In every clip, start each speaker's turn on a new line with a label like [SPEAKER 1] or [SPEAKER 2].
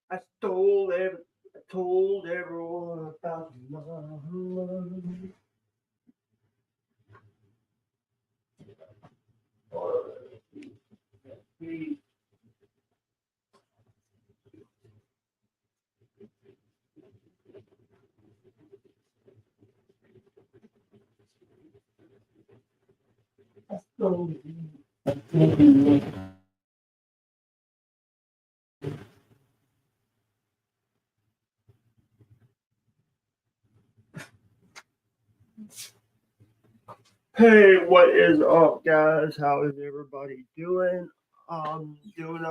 [SPEAKER 1] I told everyone about love. Hey, what is up, guys? How is everybody doing? I am doing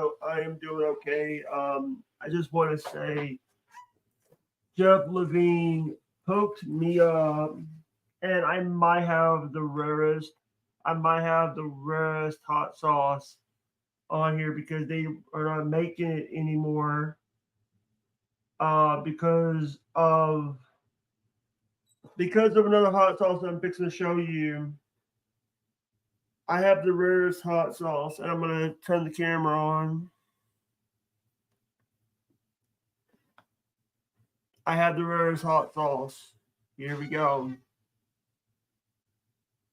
[SPEAKER 1] okay. I just want to say, Jeff Levine poked me up, and I might have the rarest hot sauce on here because they are not making it anymore. Because of another hot sauce that I'm fixing to show you. I have the rarest hot sauce, and I'm gonna turn the camera on. I have the rarest hot sauce. Here we go.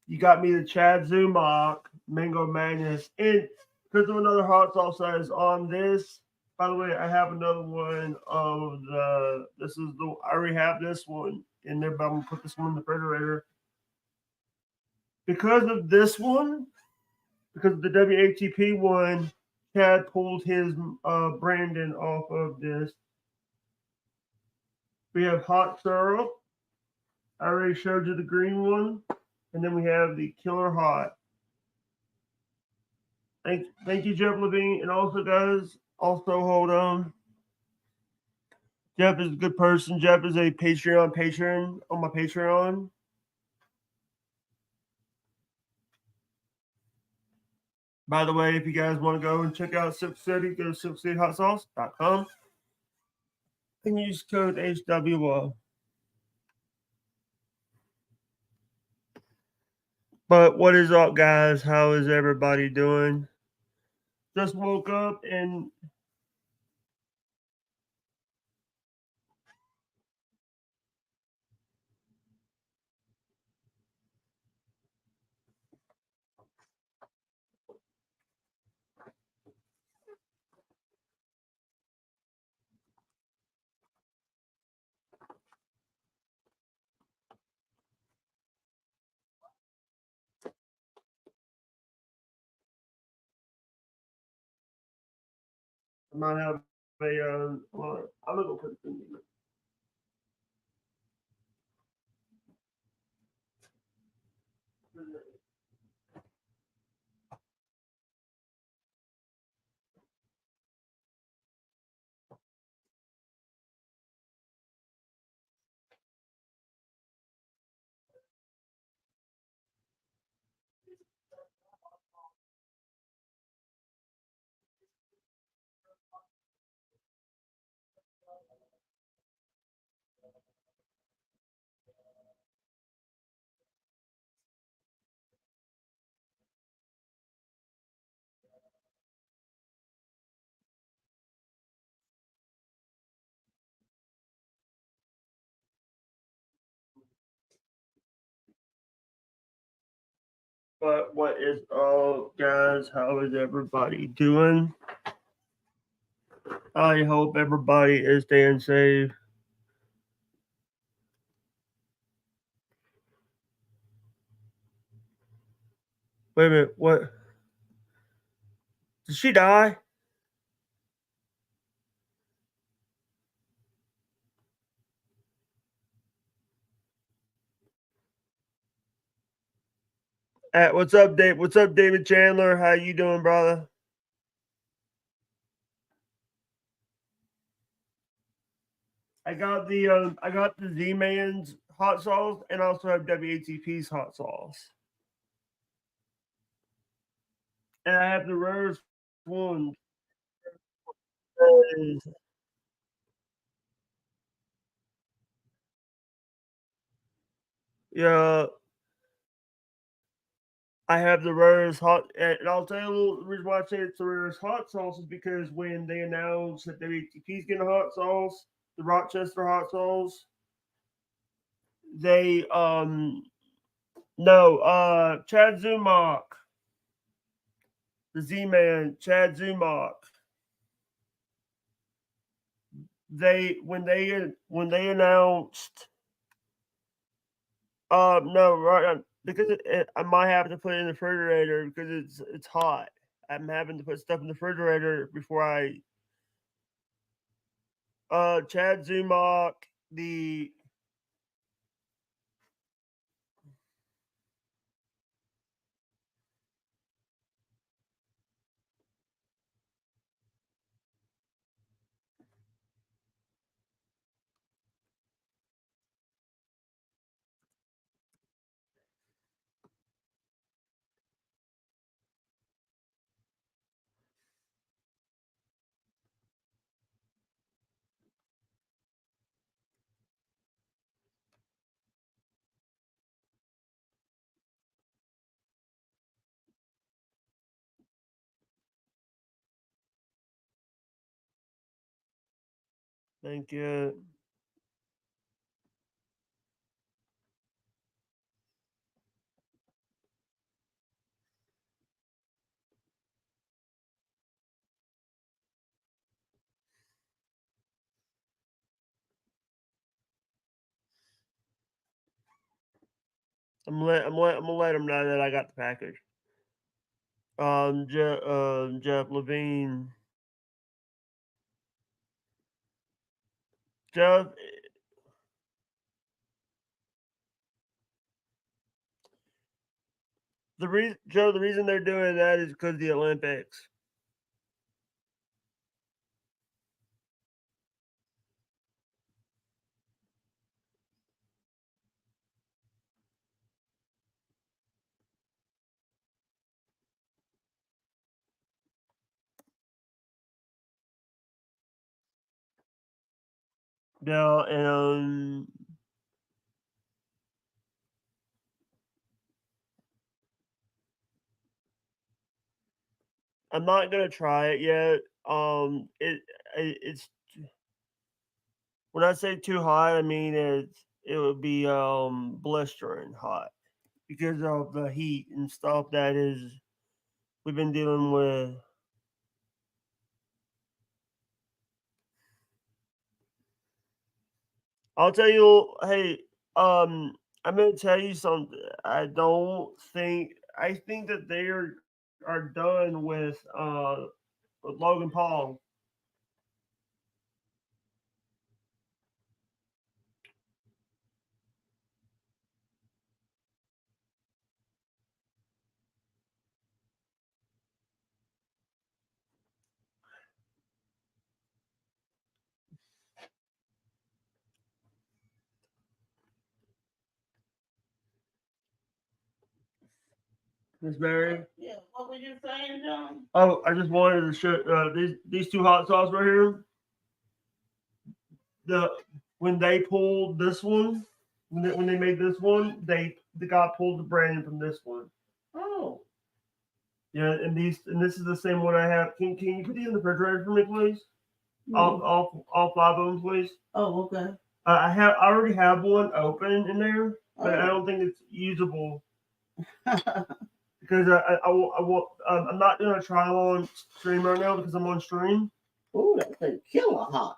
[SPEAKER 1] You got me the Chad Zumach Mango Madness, and because of another hot sauce that is on this. By the way, I have another one of the. This is the. I already have this one in there, but I'm gonna put this one in the refrigerator because of this one. Because of the WATP one, Chad pulled his Brandon off of this. We have hot syrup. I already showed you the green one. And then we have the Killer Hot. Thank you, Jeff Levine. And also, guys, also hold on. Jeff is a good person. Jeff is a Patreon patron on my Patreon. By the way, if you guys want to go and check out Silk City, go to silkcityhotsauce.com and use code HWO. But what is up, guys? How is everybody doing? Just woke up and I might have a. Well, I'm gonna go put it in. But what is up, guys? How is everybody doing? I hope everybody is staying safe. Wait a minute, what? Did she die? What's up, Dave? What's up, David Chandler? How you doing, brother? I got the Z Man's hot sauce, and I also have WATP's hot sauce, and I have the rarest one. Yeah, I have the rarest hot, and I'll tell you a little reason why I say it's the rarest hot sauce is because when they announced that WTP's getting a hot sauce, the Rochester hot sauce, they no Chad Zumach, the Z Man, Chad Zumach, when they announced no right because I might have to put it in the refrigerator because it's hot. I'm having to put stuff in the refrigerator before I Chad Zumach, the thank you. I'm gonna let him know that I got the package. Jeff Levine. Jeff, the reason they're doing that is because of the Olympics. Yeah, and I'm not gonna try it yet. It's when I say too hot, I mean it would be blistering hot because of the heat and stuff that is we've been dealing with. I'll tell you, hey, I'm gonna tell you something. I think that they are done with Logan Paul. Miss Mary.
[SPEAKER 2] Yeah, what were you saying, John?
[SPEAKER 1] Oh, I just wanted to show these two hot sauce right here. The when they pulled this one, when they made this one, the guy pulled the brand from this one.
[SPEAKER 2] Oh,
[SPEAKER 1] Yeah, and this is the same one I have. Can you put these in the refrigerator for me, please? All five of them, please.
[SPEAKER 2] Oh, okay.
[SPEAKER 1] I already have one open in there, but I
[SPEAKER 2] Oh.
[SPEAKER 1] don't think it's usable because I'm not doing a trial on stream right now because I'm on stream.
[SPEAKER 2] Oh, that's a killer hot.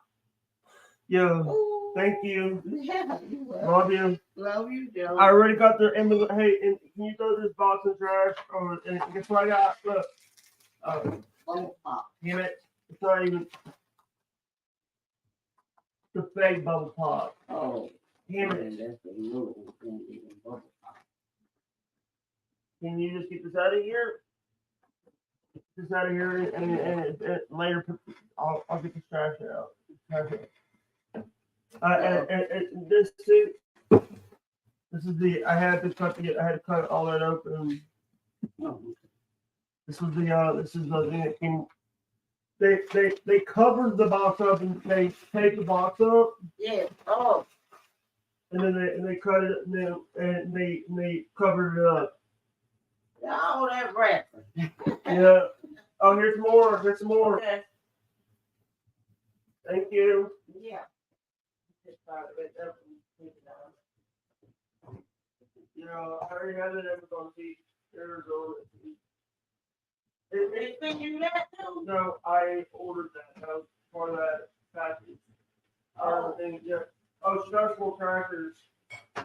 [SPEAKER 1] Yeah,
[SPEAKER 2] Ooh.
[SPEAKER 1] thank you.
[SPEAKER 2] Yeah, you will.
[SPEAKER 1] Love you.
[SPEAKER 2] Love you, Joe.
[SPEAKER 1] I already got their Amazon. Hey, and can you throw this box in the trash? Or and guess what I got? Look.
[SPEAKER 2] Bubble pop.
[SPEAKER 1] Damn it! It's not even the fake bubble pop.
[SPEAKER 2] Oh,
[SPEAKER 1] Damn it!
[SPEAKER 2] that's a little thing, even bubble pop.
[SPEAKER 1] Can you just get this out of here? Get this out of here, and later I'll get the trash out. Trash it. And this too. This is the I had to cut all that open.
[SPEAKER 2] Oh,
[SPEAKER 1] This is the thing that came. They covered the box up and they taped the box up
[SPEAKER 2] yeah. Oh,
[SPEAKER 1] and then they cut it and they covered it up.
[SPEAKER 2] All that breakfast.
[SPEAKER 1] Yeah. Oh, here's more. Here's some more.
[SPEAKER 2] Okay.
[SPEAKER 1] Thank you.
[SPEAKER 2] Yeah.
[SPEAKER 1] Yeah, I already had it Amazon feed. Arizona.
[SPEAKER 2] They send you that too?
[SPEAKER 1] No, I ordered that. That was part of that package.
[SPEAKER 2] Oh.
[SPEAKER 1] Thing, yeah. Oh, special crackers. Yeah,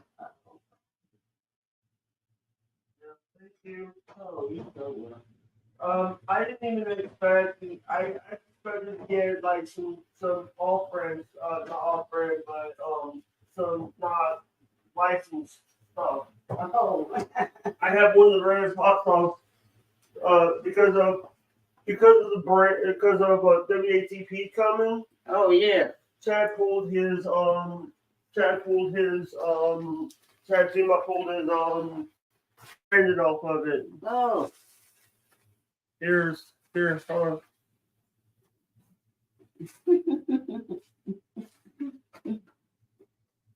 [SPEAKER 1] thank you.
[SPEAKER 2] Oh, you so well.
[SPEAKER 1] I didn't even expect. I expected to get like some off brands, not off brand, but some not licensed stuff.
[SPEAKER 2] Oh.
[SPEAKER 1] I have one of the rarest hot sauce because of the brand because of WATP coming.
[SPEAKER 2] Oh, yeah.
[SPEAKER 1] Chad pulled his Chad pulled his Chad Zima pulled his branded off of it.
[SPEAKER 2] Oh.
[SPEAKER 1] Here's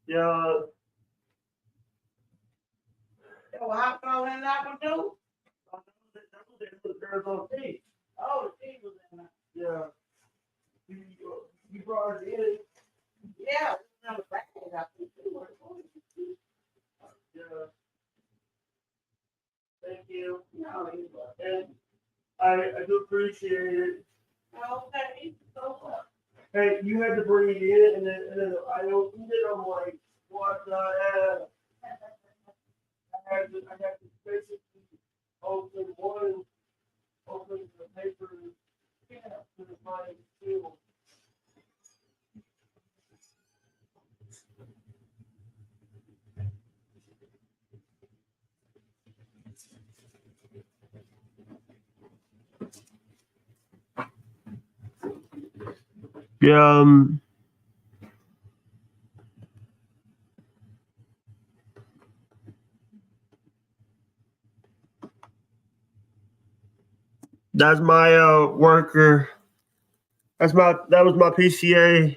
[SPEAKER 1] yeah.
[SPEAKER 2] So how come in that one too?
[SPEAKER 1] That was the Arizona tea.
[SPEAKER 2] Oh, the tea was in there.
[SPEAKER 1] Yeah. You brought it in.
[SPEAKER 2] Yeah, it was in the bag. I think it was.
[SPEAKER 1] Yeah. Thank you.
[SPEAKER 2] No, you was.
[SPEAKER 1] And I do appreciate it.
[SPEAKER 2] Okay, so what?
[SPEAKER 1] Hey, you had to bring it in, and then I opened it. I'm like, what the hell? I had to basically open the paper, to my seal. Yeah, that's my worker. That was my PCA.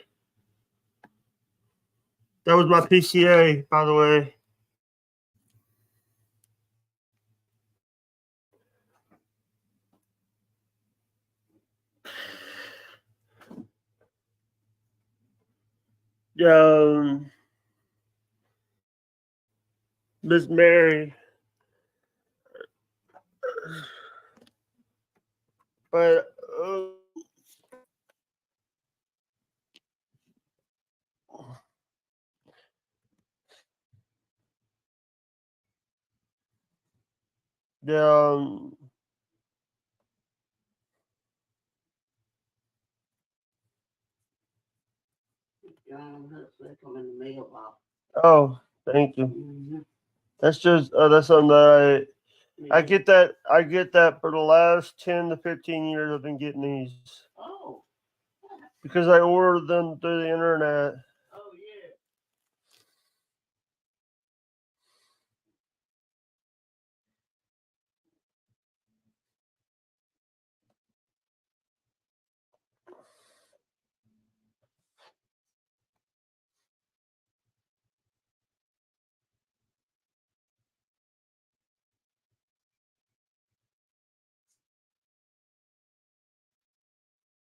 [SPEAKER 1] That was my PCA, by the way. Um, Miss Mary. But the
[SPEAKER 2] John Hustley come in the mailbox.
[SPEAKER 1] oh, thank you.
[SPEAKER 2] Mm-hmm.
[SPEAKER 1] That's just that's something that I get that for the last 10 to 15 years I've been getting these
[SPEAKER 2] Oh.
[SPEAKER 1] because I ordered them through the internet.
[SPEAKER 2] Oh, yeah.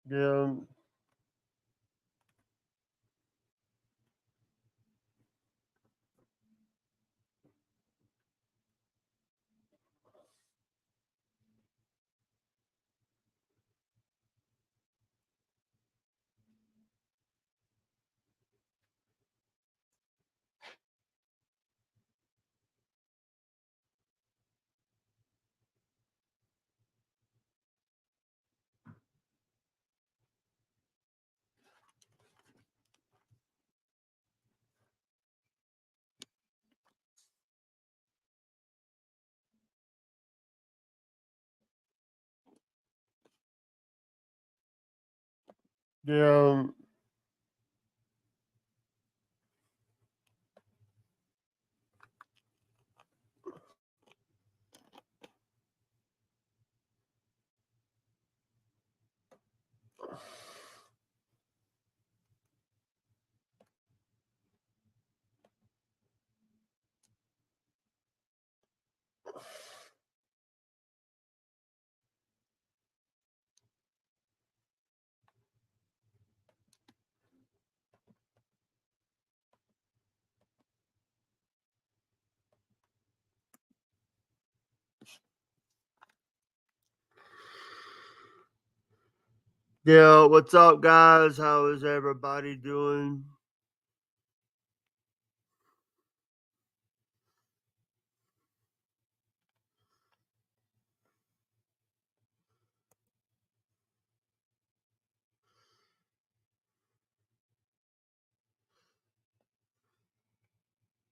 [SPEAKER 1] Yeah, yeah, Yeah, what's up, guys? How is everybody doing?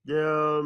[SPEAKER 1] Yeah,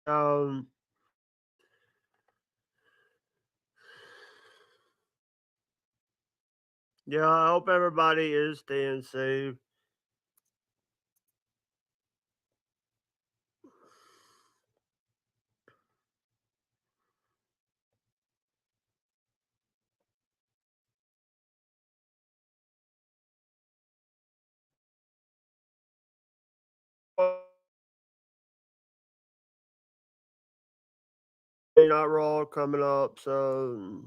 [SPEAKER 1] um, yeah. I hope everybody is staying safe. Not Raw coming up, so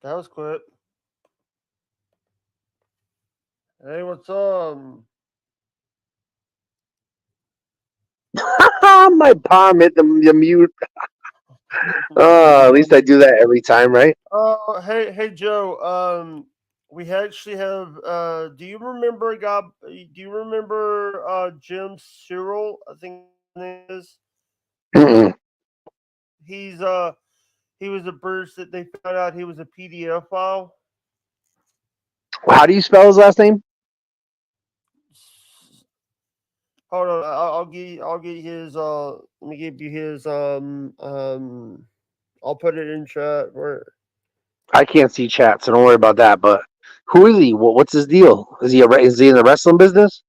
[SPEAKER 1] that was quick. Hey, what's up?
[SPEAKER 3] My palm hit the mute. At least I do that every time, right?
[SPEAKER 1] Oh, hey, Joe. We actually have. Do you remember a guy? Do you remember Jim Cyril? I think his name is.
[SPEAKER 3] Mm-mm.
[SPEAKER 1] He's he was a burst that they found out he was a PDF file.
[SPEAKER 3] How do you spell his last name?
[SPEAKER 1] Hold on, I'll get his let me give you his I'll put it in chat. Where
[SPEAKER 3] I can't see chat, so don't worry about that. But who is he? What's his deal? Is he in the wrestling business?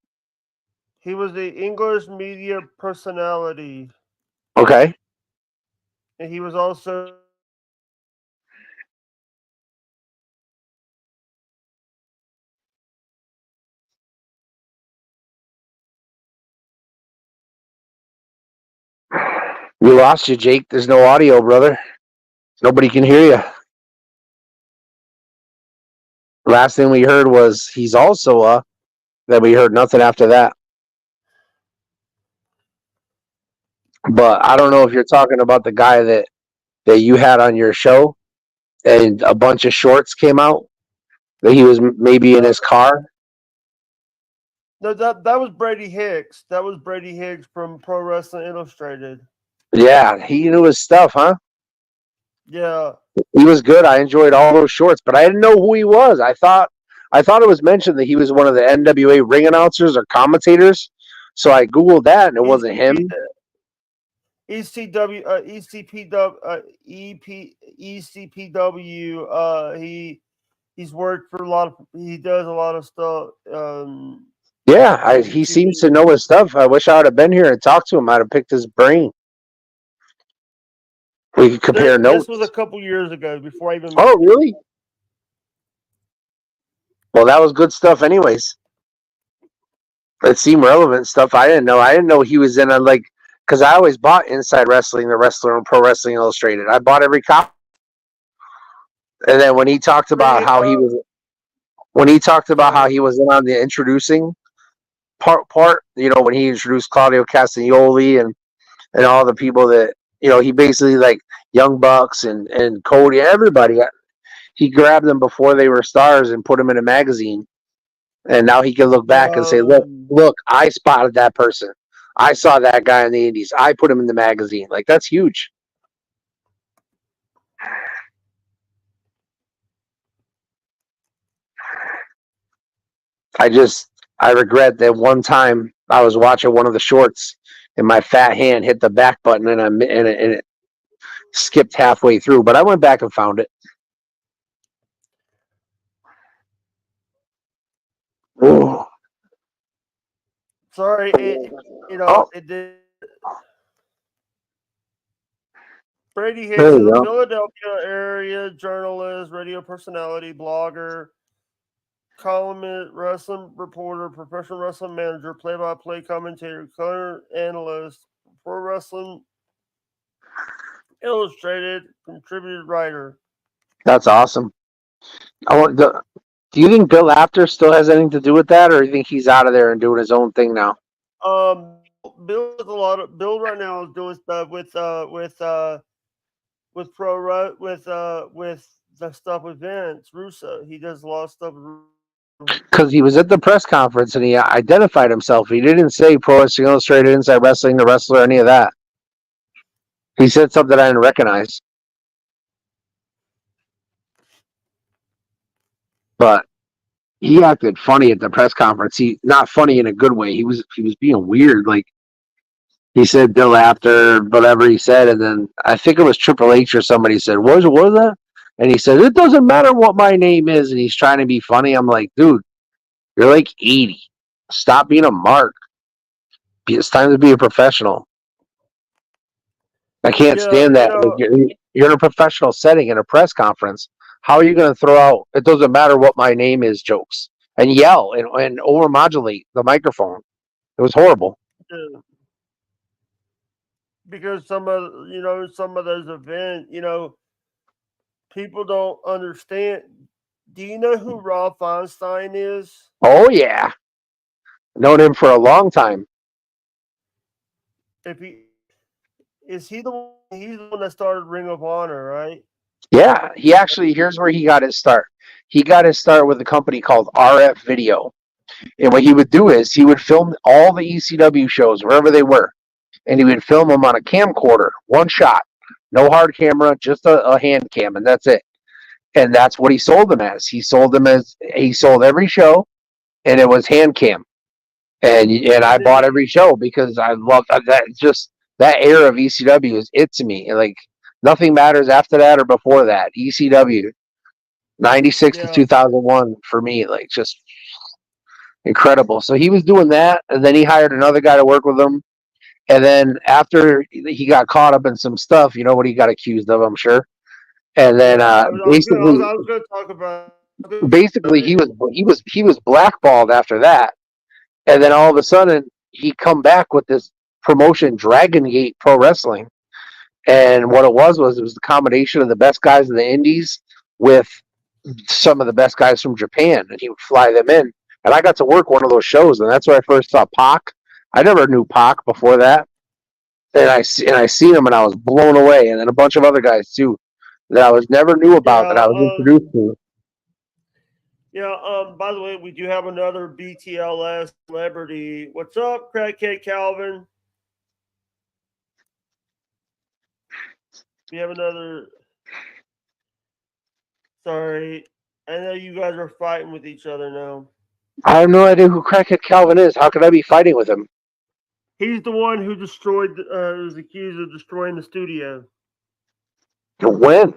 [SPEAKER 1] He was the English media personality,
[SPEAKER 3] Okay.
[SPEAKER 1] and he was also
[SPEAKER 3] We lost you, Jake. There's no audio, brother. Nobody can hear you. Last thing we heard was he's also a. Then we heard nothing after that. But I don't know if you're talking about the guy that you had on your show, and a bunch of shorts came out that he was maybe in his car.
[SPEAKER 1] no that was Brady Hicks. That was Brady Hicks from Pro Wrestling Illustrated.
[SPEAKER 3] Yeah, he knew his stuff, huh?
[SPEAKER 1] Yeah.
[SPEAKER 3] He was good. I enjoyed all those shorts, but I didn't know who he was. I thought it was mentioned that he was one of the NWA ring announcers or commentators. So I googled that, and it wasn't him.
[SPEAKER 1] ECW, ECPW. He's worked for a lot of. He does a lot of stuff.
[SPEAKER 3] Yeah, he seems to know his stuff. I wish I would have been here and talked to him. I'd have picked his brain. We could compare notes.
[SPEAKER 1] This was a couple years ago before I even.
[SPEAKER 3] Oh, really? Well, that was good stuff, anyways. It seemed relevant stuff. I didn't know. I didn't know he was in a because I always bought Inside Wrestling, The Wrestler, and Pro Wrestling Illustrated. I bought every copy. And then when he talked about how he was in on the introducing part, when he introduced Claudio Castagnoli and all the people that, he basically like Young Bucks and Cody, everybody. He grabbed them before they were stars and put them in a magazine. And now he can look back and say, look, I spotted that person. I saw that guy in the Indies. I put him in the magazine. Like, that's huge. I regret that one time I was watching one of the shorts and my fat hand hit the back button and it skipped halfway through. But I went back and found it. Ooh.
[SPEAKER 1] Sorry, it did. Brady Hicks is a Philadelphia area journalist, radio personality, blogger, columnist, wrestling reporter, professional wrestling manager, play-by-play commentator, color analyst, Pro Wrestling Illustrated, contributed writer.
[SPEAKER 3] That's awesome. Do you think Bill Apter still has anything to do with that, or do you think he's out of there and doing his own thing now?
[SPEAKER 1] Bill right now is doing stuff with the stuff with Vince Russo. He does a lot of stuff.
[SPEAKER 3] Because he was at the press conference and he identified himself. He didn't say Pro Wrestling Illustrated, Inside Wrestling, The Wrestler, any of that. He said something I didn't recognize. But he acted funny at the press conference. Not funny in a good way. He was being weird. Like, he said Bill Apter, whatever he said, and then I think it was Triple H or somebody said, what was that? And he said, it doesn't matter what my name is, and he's trying to be funny. I'm like, dude, you're like 80. Stop being a mark. It's time to be a professional. I can't stand that. You're in a professional setting in a press conference. How are you going to throw out, it doesn't matter what my name is jokes and yell and overmodulate the microphone? It was horrible.
[SPEAKER 1] Yeah. Because some of those events, people don't understand. Do you know who Rob Feinstein is?
[SPEAKER 3] Oh yeah, known him for a long time.
[SPEAKER 1] He's the one that started Ring of Honor, right?
[SPEAKER 3] Yeah, here's where he got his start. He got his start with a company called RF Video, and what he would do is he would film all the ECW shows wherever they were, and he would film them on a camcorder, one shot, no hard camera, just a hand cam, and that's it. And that's what he sold them as. He sold every show, and it was hand cam. And I bought every show because I love that. Just that era of ECW is it to me. Like, nothing matters after that or before that. ECW, 96 to 2001 for me. Like, just Incredible. So he was doing that, and then he hired another guy to work with him. And then after he got caught up in some stuff, you know what he got accused of, I'm sure. And then
[SPEAKER 1] Yeah, I was gonna talk about.
[SPEAKER 3] basically he was blackballed after that. And then all of a sudden he come back with this promotion, Dragon Gate Pro Wrestling. And what it was the combination of the best guys in the indies with some of the best guys from Japan, and he would fly them in. And I got to work one of those shows, and that's where I first saw Pac. I never knew Pac before that, and I seen him, and I was blown away. And then a bunch of other guys too that I was never knew about that I was introduced to.
[SPEAKER 1] Yeah. By the way, we do have another BTLS celebrity. What's up, Crackhead Calvin? We have another. Sorry, I know you guys are fighting with each other now.
[SPEAKER 3] I have no idea who Crackhead Calvin is. How could I be fighting with him?
[SPEAKER 1] He's the one who destroyed. Was accused of destroying the studio.
[SPEAKER 3] When?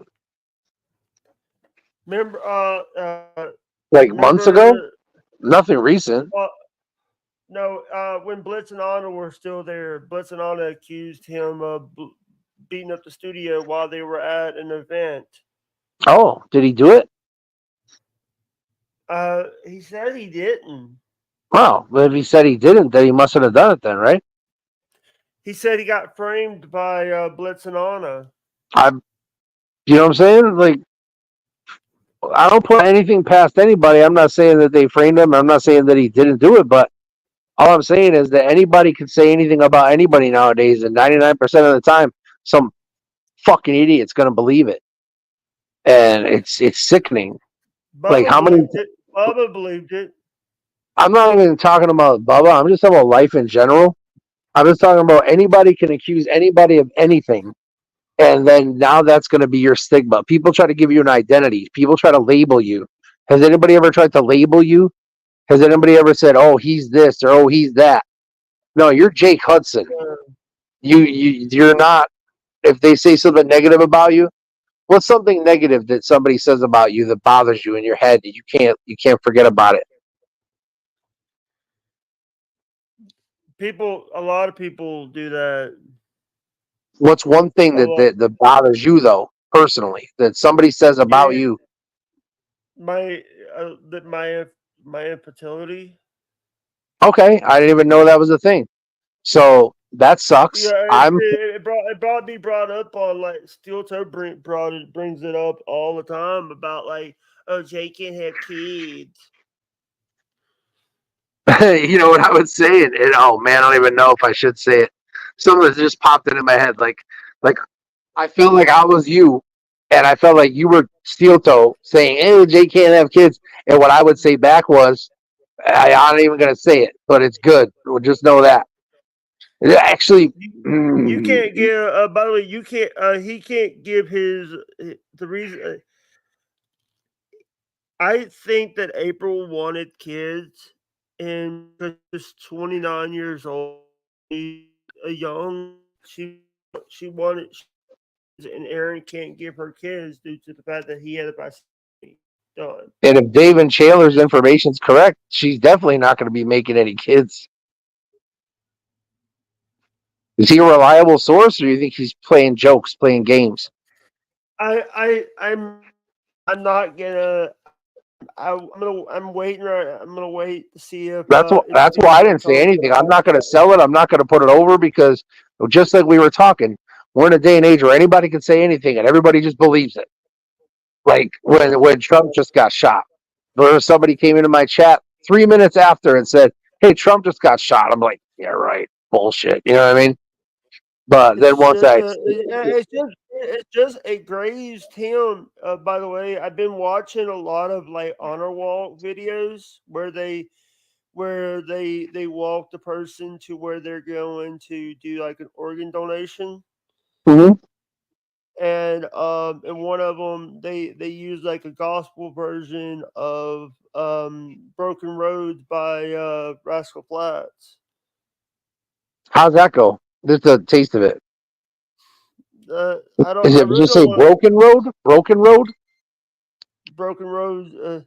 [SPEAKER 1] Remember?
[SPEAKER 3] Like months ago? Nothing recent.
[SPEAKER 1] No, when Blitz and Anna were still there, Blitz and Anna accused him of beating up the studio while they were at an event.
[SPEAKER 3] Oh, did he do it?
[SPEAKER 1] He said he didn't.
[SPEAKER 3] Well, but if he said he didn't, then he mustn't have done it then, right?
[SPEAKER 1] He said he got framed by Blitz and Anna.
[SPEAKER 3] You know what I'm saying? Like, I don't put anything past anybody. I'm not saying that they framed him. I'm not saying that he didn't do it, but all I'm saying is that anybody can say anything about anybody nowadays, and 99% of the time, some fucking idiot's gonna believe it, and it's sickening.
[SPEAKER 1] Bubba
[SPEAKER 3] Like how many?
[SPEAKER 1] Bubba believed it.
[SPEAKER 3] I'm not even talking about Bubba. I'm just talking about life in general. I'm just talking about anybody can accuse anybody of anything. And then now that's going to be your stigma. People try to give you an identity. People try to label you. Has anybody ever tried to label you? Has anybody ever said, "Oh, he's this" or "Oh, he's that"? No, you're Jake Hudson. You're not. If they say something negative about you, what's something negative that somebody says about you that bothers you in your head that you can't forget about it?
[SPEAKER 1] A lot of people do that.
[SPEAKER 3] What's one thing that bothers you though, personally, that somebody says about you?
[SPEAKER 1] My infertility.
[SPEAKER 3] Okay, I didn't even know that was a thing. So that sucks.
[SPEAKER 1] Yeah, it brought up on like Steel Toe brings it up all the time about like, oh, Jay can't have kids.
[SPEAKER 3] You know what I would say, and oh man, I don't even know if I should say it. Something that just popped into my head, like I felt like I was you, and I felt like you were Steel Toe saying, "Hey, Jay can't have kids," and what I would say back was, "I'm not even gonna say it, but it's good. We'll just know that." Actually,
[SPEAKER 1] you can't give. By the way, you can't. He can't give the reason. I think that April wanted kids, and she's 29 years old, a young. She wanted, and Aaron can't give her kids due to the fact that he had a vasectomy done.
[SPEAKER 3] and if Dave and Chandler's information is correct, she's definitely not going to be making any kids. Is he a reliable source, or do you think he's playing jokes, playing games?
[SPEAKER 1] I'm not gonna. I'm waiting. I'm gonna wait to see if.
[SPEAKER 3] That's why I didn't say anything. I'm not going to sell it. I'm not going to put it over because, just like we were talking, we're in a day and age where anybody can say anything and everybody just believes it. Like when Trump just got shot, where somebody came into my chat 3 minutes after and said, "Hey, Trump just got shot." I'm like, "Yeah, right, bullshit." You know what I mean? But then once
[SPEAKER 1] it's just it grazed him. By the way, I've been watching a lot of like honor walk videos where they walk the person to where they're going to do like an organ donation.
[SPEAKER 3] Mm-hmm.
[SPEAKER 1] And in one of them they use like a gospel version of Broken Roads by Rascal Flatts.
[SPEAKER 3] How's that go? Just a taste of it.
[SPEAKER 1] I don't.
[SPEAKER 3] Is it
[SPEAKER 1] really
[SPEAKER 3] just say Broken Road? Broken Road?
[SPEAKER 1] Broken Roads.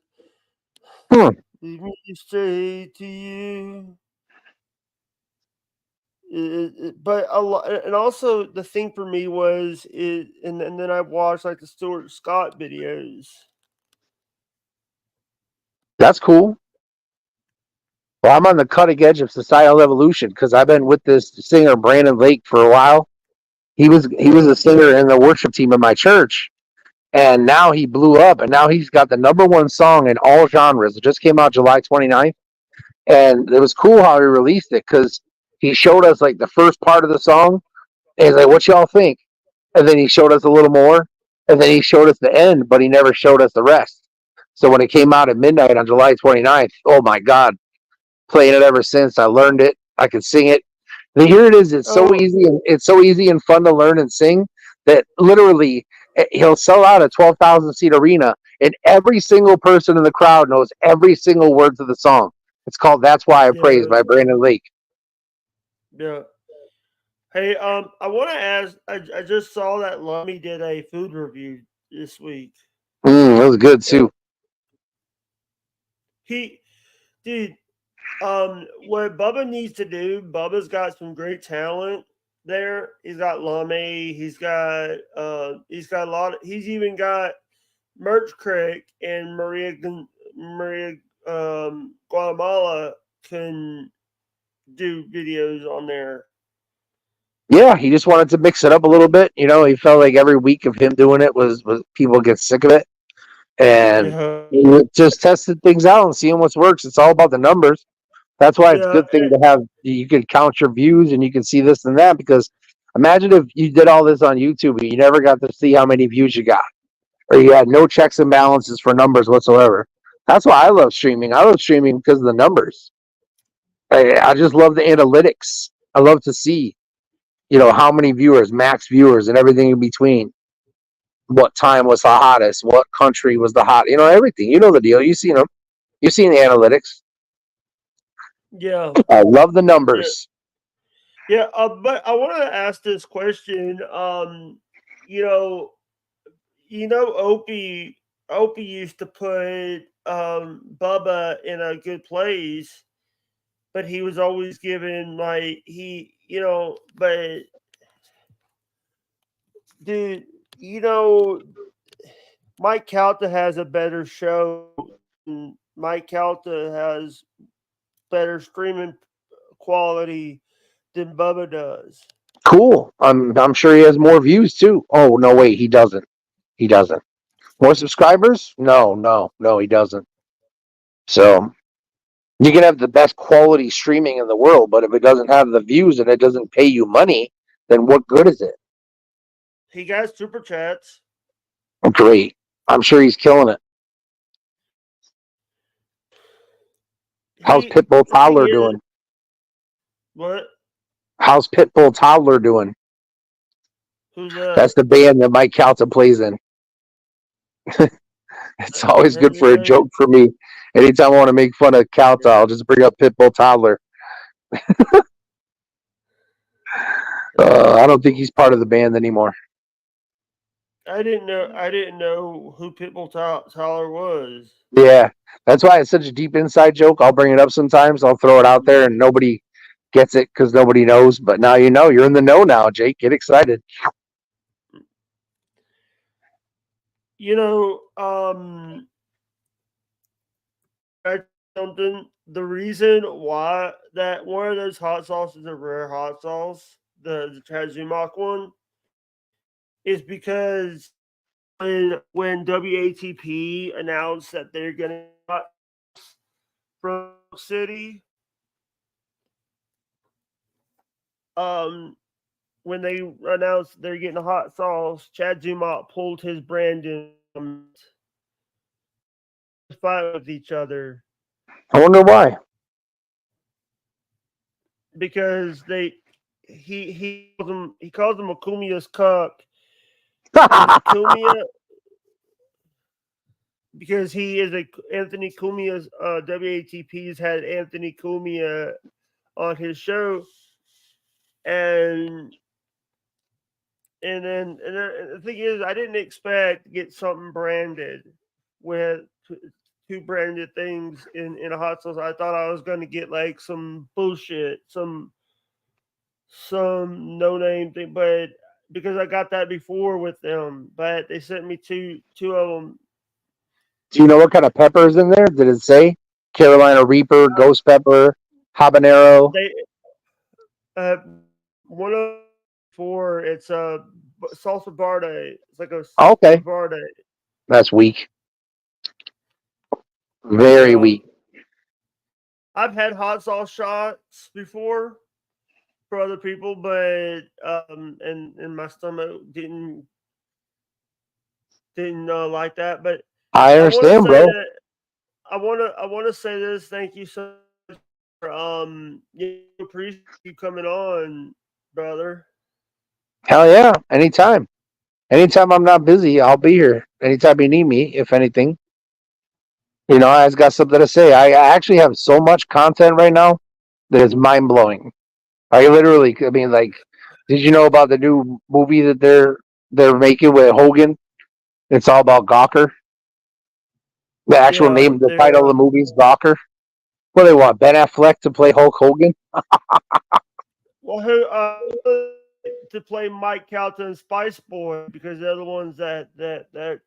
[SPEAKER 1] Let me say to you. But a lot, and also the thing for me was it, and then I watched like the Stuart Scott videos.
[SPEAKER 3] That's cool. Well, I'm on the cutting edge of societal evolution because I've been with this singer Brandon Lake for a while. He was a singer in the worship team of my church, and now he blew up, and now he's got the number one song in all genres. It just came out July 29th, and it was cool how he released it because he showed us like the first part of the song, and he's like, "What y'all think?" And then he showed us a little more, and then he showed us the end, but he never showed us the rest. So when it came out at midnight on July 29th, oh my God, playing it ever since. I learned it. I could sing it. And here it is. It's so
[SPEAKER 1] Oh
[SPEAKER 3] easy and it's so easy and fun to learn and sing that literally he'll sell out a 12,000 seat arena and every single person in the crowd knows every single word to the song. It's called "That's Why I Praise"
[SPEAKER 1] yeah,
[SPEAKER 3] by Brandon Lake.
[SPEAKER 1] yeah. Hey, I want to ask. I just saw that Lummy did a food review this week.
[SPEAKER 3] That was good too.
[SPEAKER 1] He, dude, what Bubba needs to do. Bubba's got some great talent there. He's got Lummy. He's got a lot. He's even got Merch Creek and Maria Guatemala can do videos on there.
[SPEAKER 3] Yeah, he just wanted to mix it up a little bit. You know, he felt like every week of him doing it was people get sick of it, and
[SPEAKER 1] Yeah,
[SPEAKER 3] he just tested things out and seeing what works. It's all about the numbers. That's why it's a
[SPEAKER 1] yeah,
[SPEAKER 3] good thing to have. You can count your views and you can see this and that. Because imagine if you did all this on YouTube and you never got to see how many views you got, or you had no checks and balances for numbers whatsoever. That's why I love streaming. I love streaming because of the numbers. I just love the analytics. I love to see, how many viewers, max viewers, and everything in between. What time was the hottest? What country was the hot? Everything. You know the deal. You've seen them. You've seen the analytics.
[SPEAKER 1] yeah,
[SPEAKER 3] I love the
[SPEAKER 1] yeah,
[SPEAKER 3] numbers.
[SPEAKER 1] yeah. But I wanted to ask this question. You know, Opie used to put Bubba in a good place, but he was always given like but dude, you know, Mike Calta has a better show. And Mike Calta has better streaming quality than Bubba does.
[SPEAKER 3] Cool. I'm sure he has more views too. Oh no, wait, he doesn't. He doesn't. More subscribers? No, no, no, he doesn't. So you can have the best quality streaming in the world, but if it doesn't have the views and it doesn't pay you money, then what good is it?
[SPEAKER 1] He got super chats.
[SPEAKER 3] Great. I'm sure he's killing it. How's
[SPEAKER 1] He
[SPEAKER 3] Pitbull
[SPEAKER 1] the thing
[SPEAKER 3] Toddler
[SPEAKER 1] is
[SPEAKER 3] doing?
[SPEAKER 1] what?
[SPEAKER 3] How's Pitbull Toddler doing?
[SPEAKER 1] Who's that?
[SPEAKER 3] That's the band that Mike Calta plays in. It's
[SPEAKER 1] I never
[SPEAKER 3] always
[SPEAKER 1] heard
[SPEAKER 3] good
[SPEAKER 1] of
[SPEAKER 3] for a
[SPEAKER 1] them.
[SPEAKER 3] joke for me. Anytime I want to make fun of Calta, I'll just bring up Pitbull Toddler. I don't think he's part of the band anymore.
[SPEAKER 1] I didn't know who Pitbull Tyler was.
[SPEAKER 3] Yeah, that's why it's such a deep inside joke. I'll bring it up sometimes. I'll throw it out there, and nobody gets it because nobody knows. But now you know. You're in the know now, Jake. Get excited.
[SPEAKER 1] You know, something. The reason why that one of those hot sauces, a rare hot sauce, the Chazumak one, is because when WATP announced that they're gonna from City, um, when they announced they're getting a hot sauce, Chad Zumach pulled his brand in fight with each other
[SPEAKER 3] I wonder why.
[SPEAKER 1] because he calls him Akumia's cuck because Akumia because he is a Anthony Cumia's WATP's had Anthony Cumia on his show and and then the thing is I didn't expect to get something branded with two branded things in a hot sauce. I thought I was gonna get like some bullshit, some no name thing, but because I got that before with them, but they sent me two of them.
[SPEAKER 3] Do you know what kind of pepper is in there? Did it say Carolina Reaper, Ghost Pepper, Habanero?
[SPEAKER 1] They uh one of four. It's a salsa verde. It's like a
[SPEAKER 3] Okay,
[SPEAKER 1] salsa verde.
[SPEAKER 3] that's weak. Very
[SPEAKER 1] Yeah,
[SPEAKER 3] weak.
[SPEAKER 1] I've had hot sauce shots before for other people, but and my stomach didn't like that. But
[SPEAKER 3] I
[SPEAKER 1] I want to
[SPEAKER 3] understand,
[SPEAKER 1] say
[SPEAKER 3] bro.
[SPEAKER 1] that I want to say this. Thank you so much for appreciate you coming on, brother.
[SPEAKER 3] Hell yeah, anytime. Anytime I'm not busy, I'll be here. Anytime you need me, if anything. I just got something to say. I actually have so much content right now that is mind blowing. I mean, like, did you know about the new movie that they're making with Hogan? It's all about Gawker. The actual
[SPEAKER 1] Yeah,
[SPEAKER 3] name, the
[SPEAKER 1] they're
[SPEAKER 3] title of the movie is Gawker. What do they want? Ben Affleck to play Hulk Hogan?
[SPEAKER 1] well, who to play Mike Calton and Spice Boy because they're the ones that that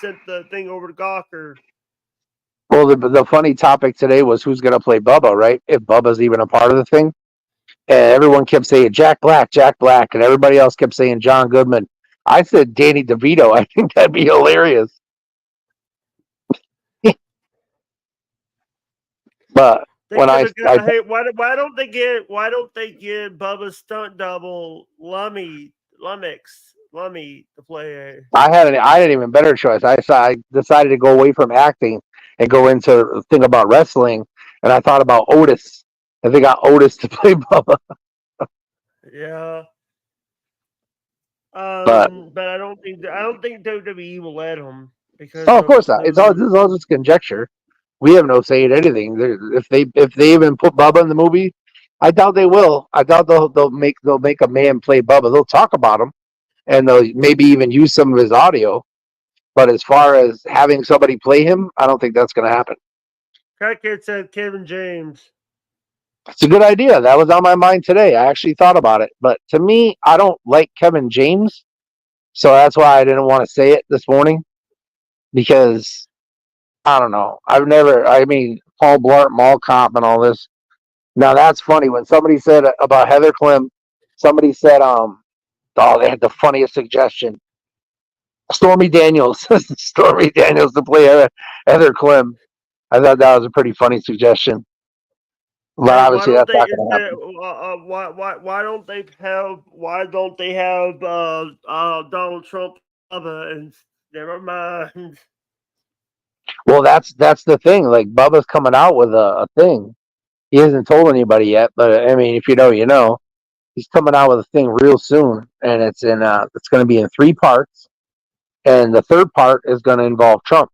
[SPEAKER 1] sent the thing over to Gawker.
[SPEAKER 3] Well, the funny topic today was who's going to play Bubba, right? If Bubba's even a part of the thing. And everyone kept saying Jack Black, and everybody else kept saying John Goodman. I said Danny DeVito. I think that'd be hilarious. But
[SPEAKER 1] They
[SPEAKER 3] when
[SPEAKER 1] could
[SPEAKER 3] I,
[SPEAKER 1] have
[SPEAKER 3] I
[SPEAKER 1] got. Hey, why don't they get Bubba's stunt double Lummy to play?
[SPEAKER 3] I had an even better choice. I decided to go away from acting and go into the thing about wrestling, and I thought about Otis. And they got Otis to play Bubba.
[SPEAKER 1] Yeah.
[SPEAKER 3] But
[SPEAKER 1] But I don't think WWE will let him because
[SPEAKER 3] oh, of
[SPEAKER 1] of
[SPEAKER 3] course not. This is all just conjecture. We have no say in anything. If they even put Bubba in the movie, I doubt they will. I doubt they'll make a man play Bubba. They'll talk about him and they'll maybe even use some of his audio. But as far as having somebody play him, I don't think that's going to happen.
[SPEAKER 1] Crackhead said Kevin James.
[SPEAKER 3] It's a good idea. That was on my mind today. I actually thought about it. But to me, I don't like Kevin James. So that's why I didn't want to say it this morning because I don't know. I mean, Paul Blart, Mall Cop, and all this. Now that's funny. When somebody said about Heather Clem, somebody said, oh, they had the funniest suggestion. Stormy Daniels. Stormy Daniels to play Heather Clem. I thought that was a pretty funny suggestion. But
[SPEAKER 1] Hey, why
[SPEAKER 3] obviously
[SPEAKER 1] don't
[SPEAKER 3] that's
[SPEAKER 1] they?
[SPEAKER 3] not
[SPEAKER 1] Is
[SPEAKER 3] going to
[SPEAKER 1] there,
[SPEAKER 3] happen.
[SPEAKER 1] why don't they have Donald Trump and never mind.
[SPEAKER 3] Well, that's the thing. Like Bubba's coming out with a thing. He hasn't told anybody yet, but I mean, if you know, you know. He's coming out with a thing real soon, and it's going to be in 3 parts, and the third part is going to involve Trump,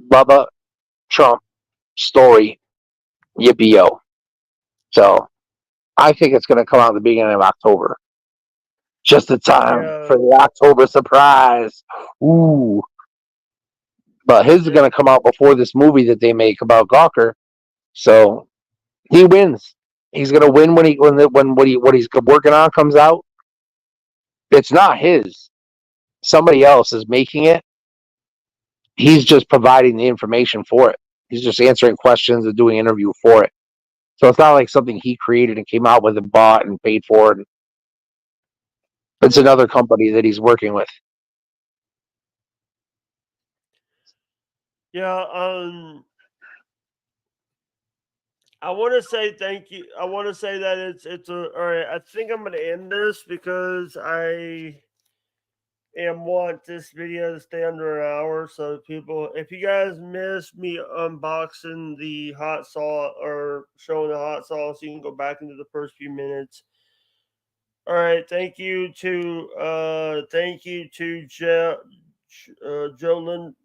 [SPEAKER 3] Bubba, Trump story, yippee yo. So I think it's going to come out at the beginning of October, just in time
[SPEAKER 1] Yeah,
[SPEAKER 3] for the October surprise. Ooh, but his is
[SPEAKER 1] yeah,
[SPEAKER 3] going to come out before this movie that they make about Gawker, so he wins. He's going to win when what he's working on comes out. It's not his. Somebody else is making it. He's just providing the information for it. He's just answering questions and doing an interview for it. So it's not like something he created and came out with and bought and paid for. And it's
[SPEAKER 1] yeah.
[SPEAKER 3] another company that he's working with.
[SPEAKER 1] Yeah, I want to say thank you. I want to say that it's a all right. I think I'm gonna end this because I want this video to stay under an hour. So people, if you guys missed me unboxing the hot sauce or showing the hot sauce, you can go back into the first few minutes. All right, thank you to Joe Lynn,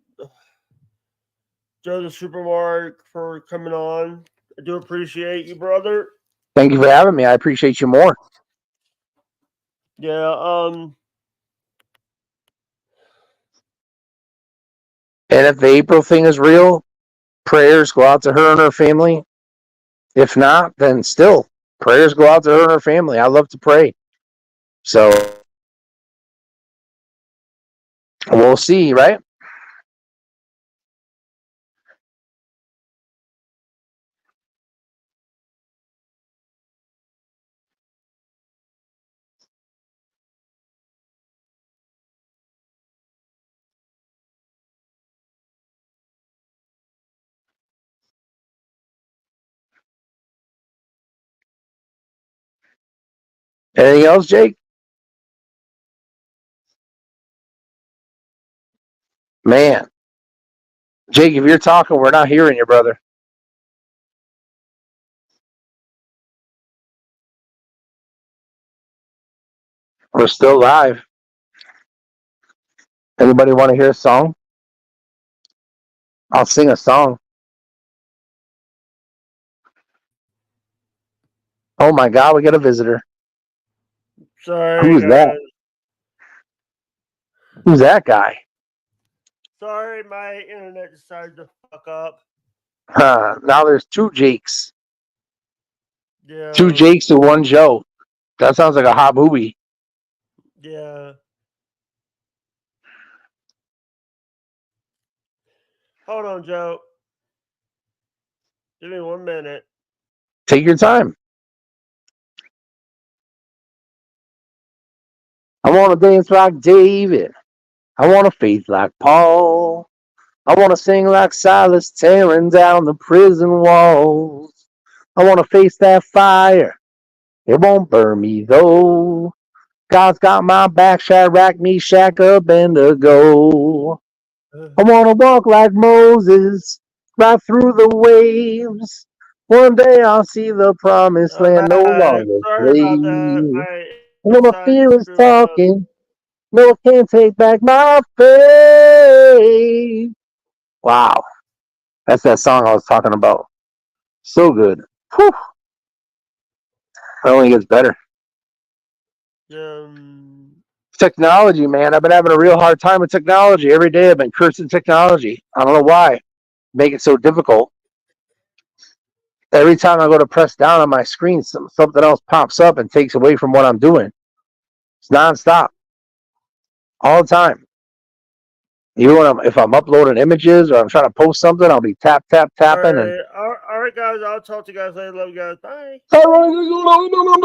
[SPEAKER 1] Joe the Supermark for coming on. I do appreciate you, brother.
[SPEAKER 3] Thank you for having me. I appreciate you more.
[SPEAKER 1] Yeah,
[SPEAKER 3] And if the April thing is real, prayers go out to her and her family. If not, then still prayers go out to her and her family. I love to pray. So we'll see, right? Anything else, Jake? Man, Jake, if you're talking, we're not hearing you, brother. We're still live. Anybody want to hear a song? I'll sing a song. Oh my God, we got a visitor.
[SPEAKER 1] Sorry,
[SPEAKER 3] Who's
[SPEAKER 1] guys.
[SPEAKER 3] that? Who's that guy?
[SPEAKER 1] Sorry, my internet decided to fuck up.
[SPEAKER 3] Now there's two Jakes.
[SPEAKER 1] Yeah.
[SPEAKER 3] Two Jakes and one Joe. That sounds like a hot movie.
[SPEAKER 1] Yeah. Hold on, Joe. Give me 1 minute.
[SPEAKER 3] Take your time. I want to dance like David. I want to faith like Paul. I want to sing like Silas tearing down the prison walls. I want to face that fire. It won't burn me though. God's got my back, Shadrach, Meshach, Abednego. I want to walk like Moses, right through the waves. One day I'll see the promised land, no longer
[SPEAKER 1] Sorry about that.
[SPEAKER 3] slave. When my
[SPEAKER 1] decided
[SPEAKER 3] fear
[SPEAKER 1] to
[SPEAKER 3] is
[SPEAKER 1] screw up.
[SPEAKER 3] talking, no one can take back my faith. Wow. That's that song I was talking about. So good. Whew. It only gets better. Technology, man. I've been having a real hard time with technology. Every day I've been cursing technology. I don't know why. Make it so difficult. Every time I go to press down on my screen, something else pops up and takes away from what I'm doing. It's nonstop. All the time. Even when if I'm uploading images or I'm trying to post something, I'll be tapping.
[SPEAKER 1] All right, guys. I'll talk to you guys later. Love you guys. Bye.
[SPEAKER 3] And